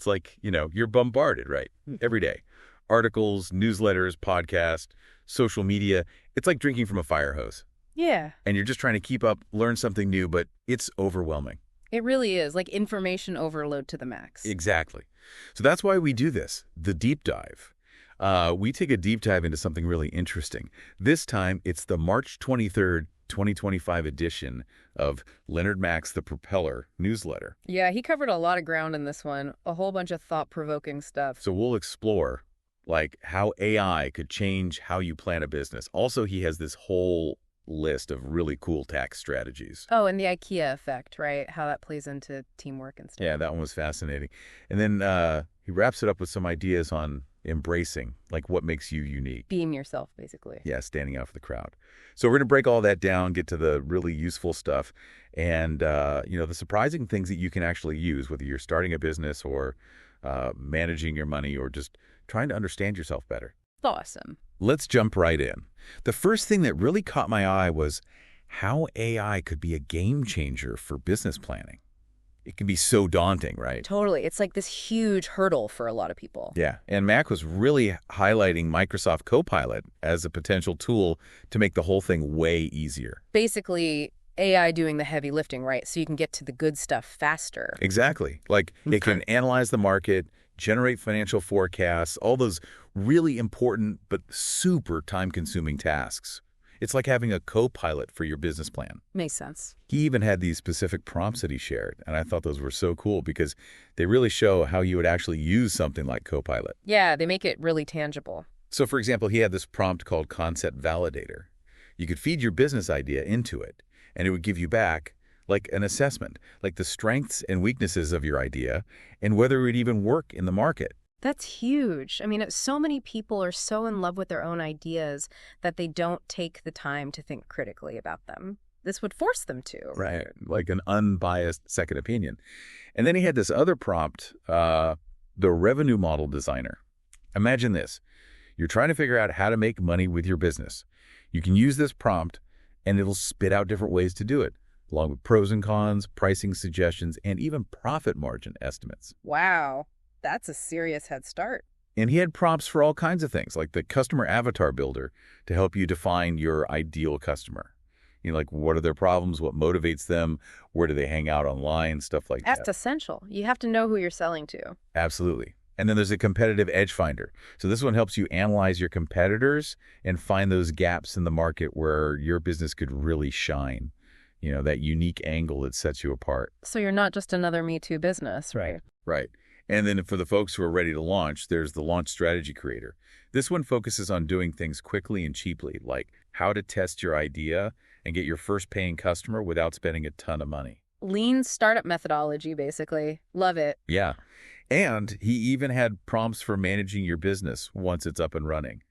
It's like, you're bombarded, right? Every day. Articles, newsletters, podcasts, social media. It's like drinking from a fire hose. Yeah. And you're just trying to keep up, learn something new, but it's overwhelming. It really is, like information overload to the max. Exactly. So that's why we do this, the deep dive. We take a deep dive into something really interesting. This time, it's the March 23rd, 2025 edition of Leonard Mack's The Propeller newsletter. Yeah, he covered a lot of ground in this one, a whole bunch of thought-provoking stuff. So we'll explore, how AI could change how you plan a business. Also, he has this whole list of really cool tax strategies. Oh, and the IKEA effect, right? How that plays into teamwork and stuff. Yeah, that one was fascinating. And then he wraps it up with some ideas on embracing, what makes you unique. Beam yourself, basically. Yeah, standing out for the crowd. So we're going to break all that down, get to the really useful stuff, and, the surprising things that you can actually use, whether you're starting a business or managing your money or just trying to understand yourself better. Awesome. Let's jump right in. The first thing that really caught my eye was how AI could be a game changer for business planning. It can be so daunting, right? Totally. It's like this huge hurdle for a lot of people. Yeah, and Mac was really highlighting Microsoft Copilot as a potential tool to make the whole thing way easier. Basically, AI doing the heavy lifting, right? So you can get to the good stuff faster. Exactly. It can analyze the market, generate financial forecasts, all those really important but super time-consuming tasks. It's like having a co-pilot for your business plan. Makes sense. He even had these specific prompts that he shared, and I thought those were so cool because they really show how you would actually use something like Copilot. Yeah, they make it really tangible. So, for example, he had this prompt called Concept Validator. You could feed your business idea into it, and it would give you back an assessment, the strengths and weaknesses of your idea and whether it would even work in the market. That's huge. I mean, so many people are so in love with their own ideas that they don't take the time to think critically about them. This would force them to. Right, like an unbiased second opinion. And then he had this other prompt, the revenue model designer. Imagine this. You're trying to figure out how to make money with your business. You can use this prompt, and it'll spit out different ways to do it, along with pros and cons, pricing suggestions, and even profit margin estimates. Wow. That's a serious head start. And he had prompts for all kinds of things, like the customer avatar builder to help you define your ideal customer. What are their problems, what motivates them, where do they hang out online, stuff like that. That's essential. You have to know who you're selling to. Absolutely. And then there's a competitive edge finder. So this one helps you analyze your competitors and find those gaps in the market where your business could really shine. That unique angle that sets you apart. So you're not just another Me Too business, right? Right. And then for the folks who are ready to launch, there's the Launch Strategy Creator. This one focuses on doing things quickly and cheaply, like how to test your idea and get your first paying customer without spending a ton of money. Lean startup methodology, basically. Love it. Yeah. And he even had prompts for managing your business once it's up and running,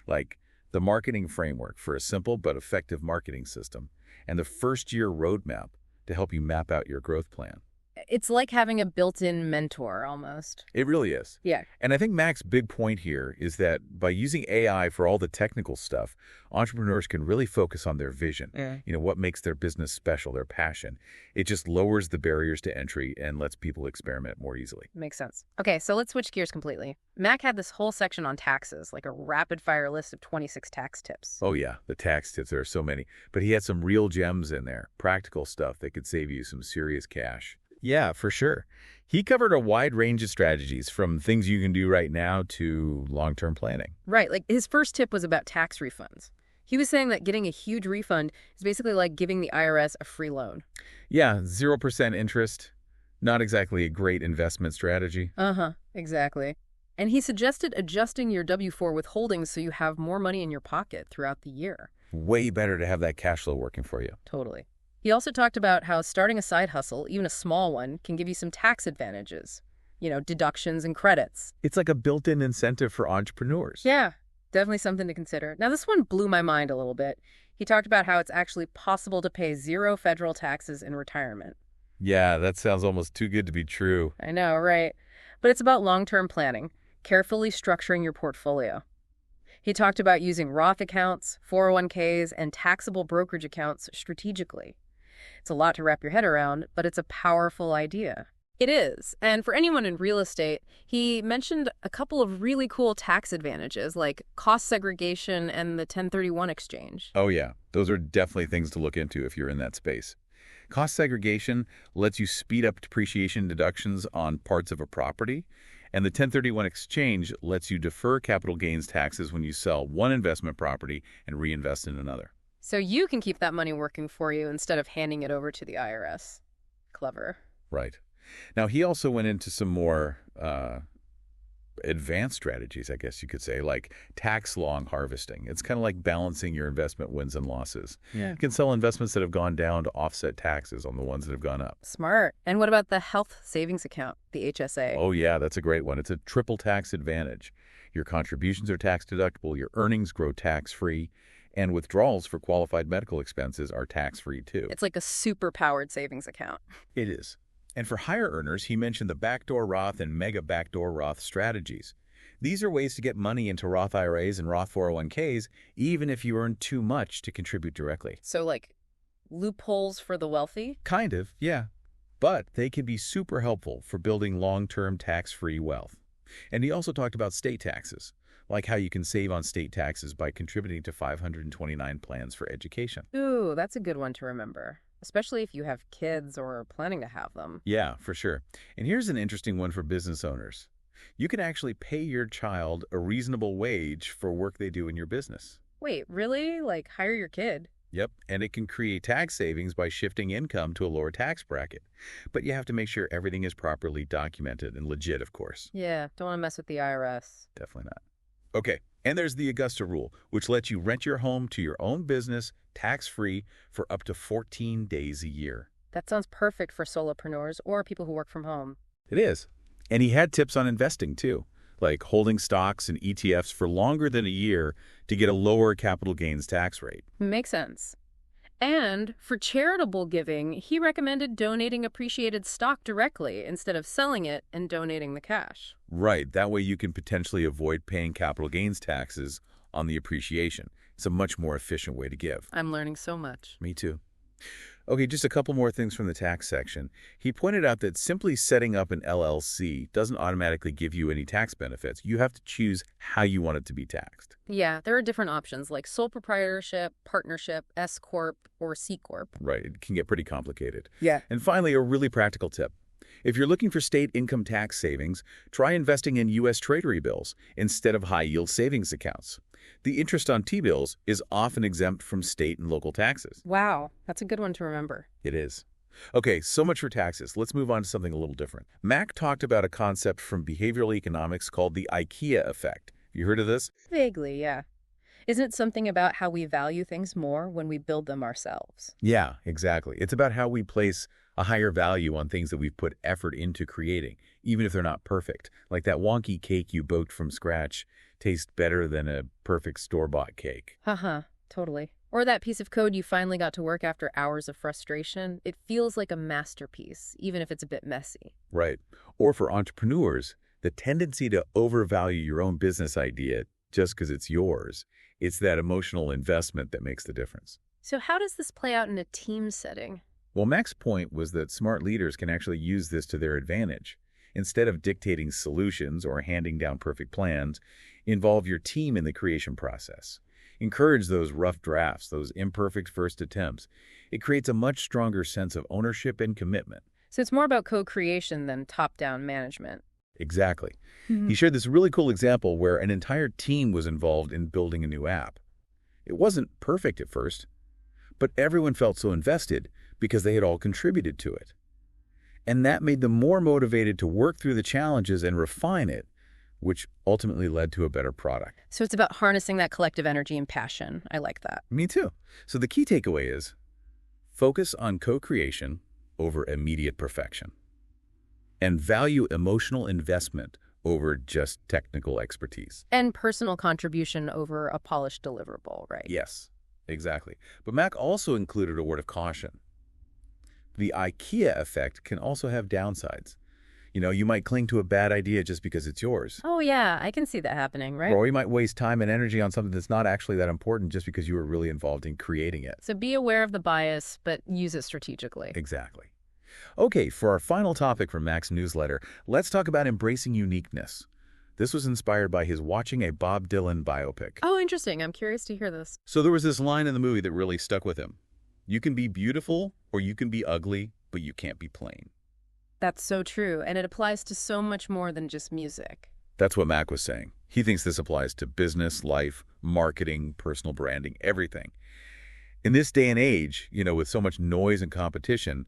like the marketing framework for a simple but effective marketing system, and the first-year roadmap to help you map out your growth plan. It's like having a built-in mentor, almost. It really is. Yeah. And I think Mac's big point here is that by using AI for all the technical stuff, entrepreneurs can really focus on their vision. Yeah. What makes their business special, their passion. It just lowers the barriers to entry and lets people experiment more easily. Makes sense. Okay, so let's switch gears completely. Mac had this whole section on taxes, like a rapid-fire list of 26 tax tips. Oh, yeah, the tax tips. There are so many. But he had some real gems in there, practical stuff that could save you some serious cash. Yeah, for sure. He covered a wide range of strategies, from things you can do right now to long-term planning. Right, like his first tip was about tax refunds. He was saying that getting a huge refund is basically like giving the IRS a free loan. Yeah, 0% interest. Not exactly a great investment strategy. Exactly. And he suggested adjusting your W-4 withholdings so you have more money in your pocket throughout the year. Way better to have that cash flow working for you. Totally. He also talked about how starting a side hustle, even a small one, can give you some tax advantages. Deductions and credits. It's like a built-in incentive for entrepreneurs. Yeah, definitely something to consider. Now, this one blew my mind a little bit. He talked about how it's actually possible to pay 0 federal taxes in retirement. Yeah, that sounds almost too good to be true. I know, right? But it's about long-term planning, carefully structuring your portfolio. He talked about using Roth accounts, 401ks, and taxable brokerage accounts strategically. It's a lot to wrap your head around, but it's a powerful idea. It is. And for anyone in real estate, he mentioned a couple of really cool tax advantages like cost segregation and the 1031 exchange. Oh, yeah. Those are definitely things to look into if you're in that space. Cost segregation lets you speed up depreciation deductions on parts of a property, and the 1031 exchange lets you defer capital gains taxes when you sell one investment property and reinvest in another. So you can keep that money working for you instead of handing it over to the IRS. Clever. Right. Now, he also went into some more advanced strategies, I guess you could say, like tax long harvesting. It's kind of like balancing your investment wins and losses. Yeah. You can sell investments that have gone down to offset taxes on the ones that have gone up. Smart. And what about the health savings account, the HSA? Oh, yeah, that's a great one. It's a triple tax advantage. Your contributions are tax deductible, your earnings grow tax-free, and withdrawals for qualified medical expenses are tax-free, too. It's like a super-powered savings account. It is. And for higher earners, he mentioned the backdoor Roth and mega backdoor Roth strategies. These are ways to get money into Roth IRAs and Roth 401ks, even if you earn too much to contribute directly. So, like, loopholes for the wealthy? Kind of, yeah. But they can be super helpful for building long-term tax-free wealth. And he also talked about state taxes, like how you can save on state taxes by contributing to 529 plans for education. Ooh, that's a good one to remember, especially if you have kids or are planning to have them. Yeah, for sure. And here's an interesting one for business owners. You can actually pay your child a reasonable wage for work they do in your business. Wait, really? Like, hire your kid? Yep, and it can create tax savings by shifting income to a lower tax bracket. But you have to make sure everything is properly documented and legit, of course. Yeah, don't want to mess with the IRS. Definitely not. Okay, and there's the Augusta rule, which lets you rent your home to your own business tax-free for up to 14 days a year. That sounds perfect for solopreneurs or people who work from home. It is. And he had tips on investing, too, like holding stocks and ETFs for longer than a year to get a lower capital gains tax rate. Makes sense. And for charitable giving, he recommended donating appreciated stock directly instead of selling it and donating the cash. Right. That way you can potentially avoid paying capital gains taxes on the appreciation. It's a much more efficient way to give. I'm learning so much. Me too. Okay, just a couple more things from the tax section. He pointed out that simply setting up an LLC doesn't automatically give you any tax benefits. You have to choose how you want it to be taxed. Yeah, there are different options like sole proprietorship, partnership, S-corp, or C-corp. Right, it can get pretty complicated. Yeah. And finally, a really practical tip. If you're looking for state income tax savings, try investing in U.S. Treasury bills instead of high-yield savings accounts. The interest on T-bills is often exempt from state and local taxes. Wow, that's a good one to remember. It is. Okay, so much for taxes. Let's move on to something a little different. Mac talked about a concept from behavioral economics called the IKEA effect. You heard of this? Vaguely, yeah. Isn't it something about how we value things more when we build them ourselves? Yeah, exactly. It's about how we place a higher value on things that we've put effort into creating, even if they're not perfect. Like that wonky cake you baked from scratch tastes better than a perfect store-bought cake. Totally. Or that piece of code you finally got to work after hours of frustration. It feels like a masterpiece, even if it's a bit messy. Right. Or for entrepreneurs, the tendency to overvalue your own business idea just because it's yours. It's that emotional investment that makes the difference. So how does this play out in a team setting? Well, Mac's point was that smart leaders can actually use this to their advantage. Instead of dictating solutions or handing down perfect plans, involve your team in the creation process. Encourage those rough drafts, those imperfect first attempts. It creates a much stronger sense of ownership and commitment. So it's more about co-creation than top-down management. Exactly. He shared this really cool example where an entire team was involved in building a new app. It wasn't perfect at first, but everyone felt so invested because they had all contributed to it. And that made them more motivated to work through the challenges and refine it, which ultimately led to a better product. So it's about harnessing that collective energy and passion. I like that. Me too. So the key takeaway is focus on co-creation over immediate perfection and value emotional investment over just technical expertise. And personal contribution over a polished deliverable, right? Yes, exactly. But Mac also included a word of caution. The IKEA effect can also have downsides. You know, you might cling to a bad idea just because it's yours. Oh, yeah, I can see that happening, right? Or you might waste time and energy on something that's not actually that important just because you were really involved in creating it. So be aware of the bias, but use it strategically. Exactly. Okay, for our final topic from Mac's newsletter, let's talk about embracing uniqueness. This was inspired by his watching a Bob Dylan biopic. Oh, interesting. I'm curious to hear this. So there was this line in the movie that really stuck with him. You can be beautiful or you can be ugly, but you can't be plain. That's so true, and it applies to so much more than just music. That's what Mac was saying. He thinks this applies to business, life, marketing, personal branding, everything. In this day and age, with so much noise and competition,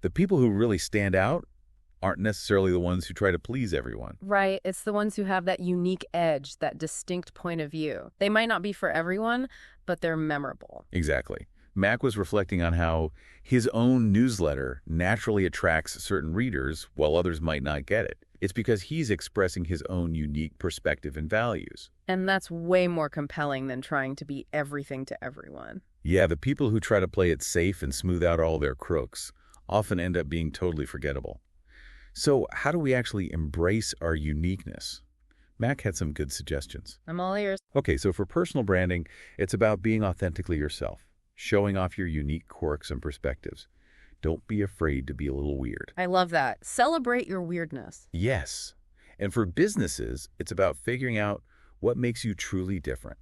the people who really stand out aren't necessarily the ones who try to please everyone. Right, it's the ones who have that unique edge, that distinct point of view. They might not be for everyone, but they're memorable. Exactly. Mac was reflecting on how his own newsletter naturally attracts certain readers while others might not get it. It's because he's expressing his own unique perspective and values. And that's way more compelling than trying to be everything to everyone. Yeah, the people who try to play it safe and smooth out all their crooks often end up being totally forgettable. So how do we actually embrace our uniqueness? Mac had some good suggestions. I'm all ears. Okay, so for personal branding, it's about being authentically yourself, showing off your unique quirks and perspectives. Don't be afraid to be a little weird. I love that. Celebrate your weirdness. Yes. And for businesses, it's about figuring out what makes you truly different,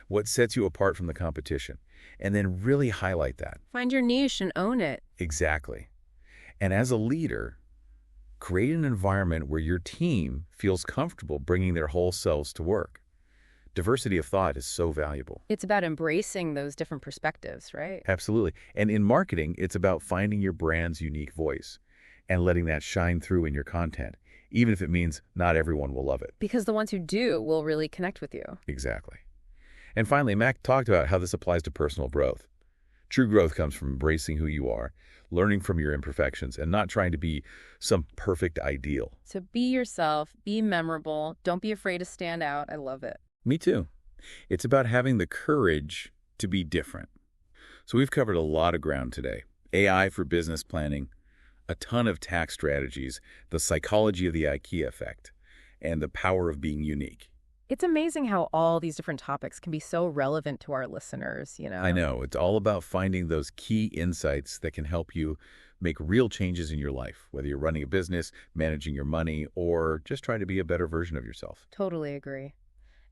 what sets you apart from the competition, and then really highlight that. Find your niche and own it. Exactly. And as a leader, create an environment where your team feels comfortable bringing their whole selves to work. Diversity of thought is so valuable. It's about embracing those different perspectives, right? Absolutely. And in marketing, it's about finding your brand's unique voice and letting that shine through in your content, even if it means not everyone will love it. Because the ones who do will really connect with you. Exactly. And finally, Mac talked about how this applies to personal growth. True growth comes from embracing who you are, learning from your imperfections, and not trying to be some perfect ideal. So be yourself, be memorable, don't be afraid to stand out. I love it. Me too. It's about having the courage to be different. So we've covered a lot of ground today. AI for business planning, a ton of tax strategies, the psychology of the IKEA effect, and the power of being unique. It's amazing how all these different topics can be so relevant to our listeners, I know. It's all about finding those key insights that can help you make real changes in your life, whether you're running a business, managing your money, or just trying to be a better version of yourself. Totally agree.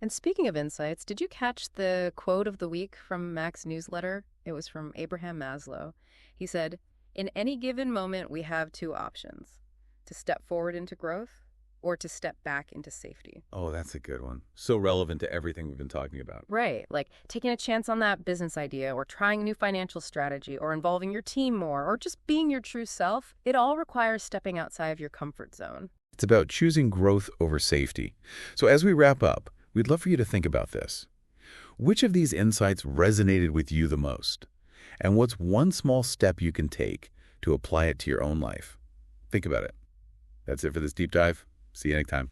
And speaking of insights, did you catch the quote of the week from Mac's newsletter? It was from Abraham Maslow. He said, "In any given moment, we have two options: to step forward into growth or to step back into safety." Oh, that's a good one. So relevant to everything we've been talking about. Right, like taking a chance on that business idea or trying a new financial strategy or involving your team more or just being your true self. It all requires stepping outside of your comfort zone. It's about choosing growth over safety. So as we wrap up, we'd love for you to think about this. Which of these insights resonated with you the most? And what's one small step you can take to apply it to your own life? Think about it. That's it for this deep dive. See you next time.